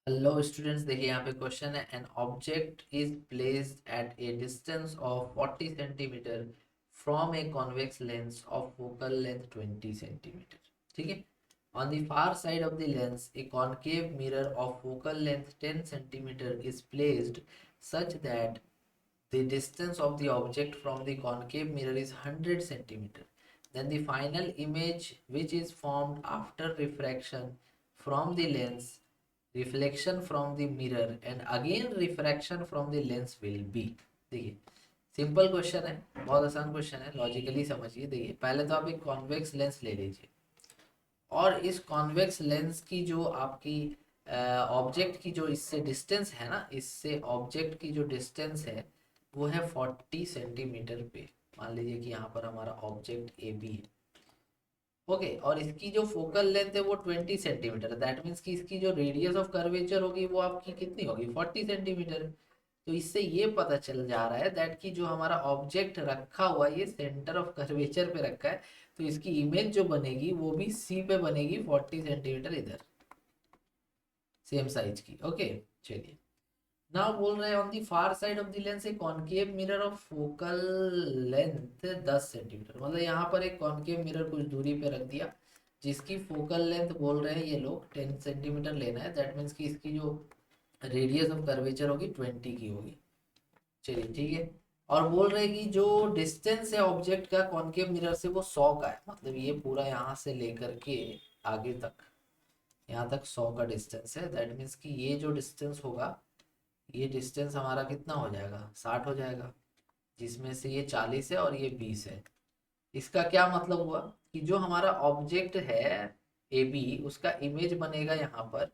Hello students, देखिए यहाँ पे क्वेश्चन है। An object is placed at a distance of 40 centimetre from a convex lens of focal length 20 centimetre. ठीक है। On the far side of the lens a concave mirror of focal length 10 centimetre is placed such that the distance of the object from the concave mirror is 100 centimeter. Then the final image which is formed after refraction from the lens, reflection from the mirror and again refraction from the lens will be। देखिए simple question है, बहुत आसान question है, logically समझिए। देखिए पहले तो आप एक कॉन्वेक्स लेंस ले लीजिए और इस कॉन्वेक्स लेंस की जो आपकी ऑब्जेक्ट की जो इससे डिस्टेंस है ना, इससे ऑब्जेक्ट की जो डिस्टेंस है वो है 40 सेंटीमीटर पे। मान लीजिए कि यहाँ पर हमारा ऑब्जेक्ट ए बी है। ओके, और इसकी जो फोकल लेंथ है वो 20 सेंटीमीटर। दैट मीन्स कि इसकी जो रेडियस ऑफ कर्वेचर होगी वो आपकी कितनी होगी, 40 सेंटीमीटर। तो इससे ये पता चल जा रहा है दैट कि जो हमारा ऑब्जेक्ट रखा हुआ है ये सेंटर ऑफ कर्वेचर पे रखा है, तो इसकी इमेज जो बनेगी वो भी सी पे बनेगी, 40 सेंटीमीटर इधर, सेम साइज की। ओके, चलिए नाउ बोल रहे हैं on the far side of the lens A concave mirror of focal length 10 centimetre. मतलब यहाँ पर एक कॉनकेव मिरर कुछ दूरी पे रख दिया जिसकी फोकल लेंथ बोल रहे हैं ये लोग 10 सेंटीमीटर लेना है। दैट मीन्स कि इसकी जो रेडियस ऑफ कर्वेचर होगी 20 की होगी। चलिए ठीक है। और बोल रहे हैं कि जो डिस्टेंस है ऑब्जेक्ट का कॉनकेव मिरर से वो 100 का है। मतलब ये पूरा यहाँ से लेकर के आगे तक, यहाँ तक 100 का डिस्टेंस है। दैट मीन्स कि ये जो डिस्टेंस होगा, ये डिस्टेंस हमारा कितना हो जाएगा, 60 हो जाएगा, जिसमें से ये 40 है और ये 20 है। इसका क्या मतलब हुआ कि जो हमारा ऑब्जेक्ट है ए बी, उसका इमेज बनेगा यहाँ पर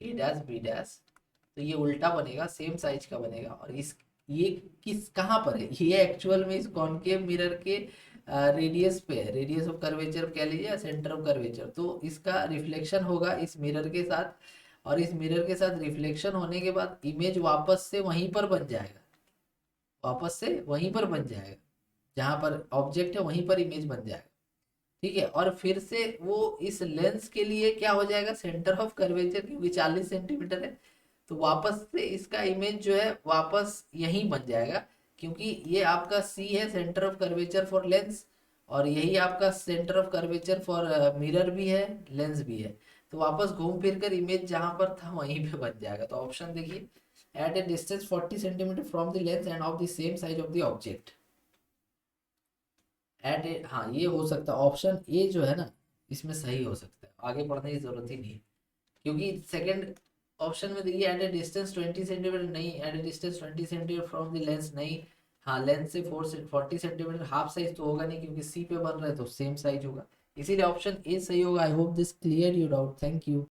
ए डैश बी डैश। तो ये उल्टा बनेगा, सेम साइज का बनेगा। और इस ये किस कहाँ पर है, ये एक्चुअल में इस कॉनकेव मिरर के रेडियस पे है। रेडियस ऑफ कर्वेचर कह लीजिए या सेंटर ऑफ कर्वेचर। तो इसका रिफ्लेक्शन होगा इस मिरर के साथ, और इस मिरर के साथ रिफ्लेक्शन होने के बाद इमेज वापस से वहीं पर बन जाएगा, वापस से वहीं पर बन जाएगा, जहां पर ऑब्जेक्ट है वहीं पर इमेज बन जाएगा। ठीक है। और फिर से वो इस लेंस के लिए क्या हो जाएगा, सेंटर ऑफ कर्वेचर, क्योंकि 40 सेंटीमीटर है तो वापस से इसका इमेज जो है वापस यहीं बन जाएगा, क्योंकि ये आपका सी है centre of curvature for Lenz, और यही आपका centre of curvature for mirror भी है, लेंस भी है। तो वापस घूम फिर कर इमेज जहां पर था वहीं पे बन जाएगा। तो ऑप्शन देखिए, at a distance 40 centimetre from the lens and of the same size of the object at a, हाँ ये हो सकता है। ऑप्शन ए जो है ना इसमें सही हो सकता है, आगे पढ़ने की जरूरत ही नहीं है। क्योंकि सेकंड ऑप्शन में देखिए एट ए डिस्टेंस 20 सेंटीमीटर नहीं, at a distance 20 centimetre from the lens नहीं। हाँ लेंस से 40 सेंटीमीटर हाफ साइज तो होगा नहीं, क्योंकि सी पे बन रहा है तो सेम साइज होगा। इसीलिए ऑप्शन ए सही होगा। I hope this clear you doubt. Thank you.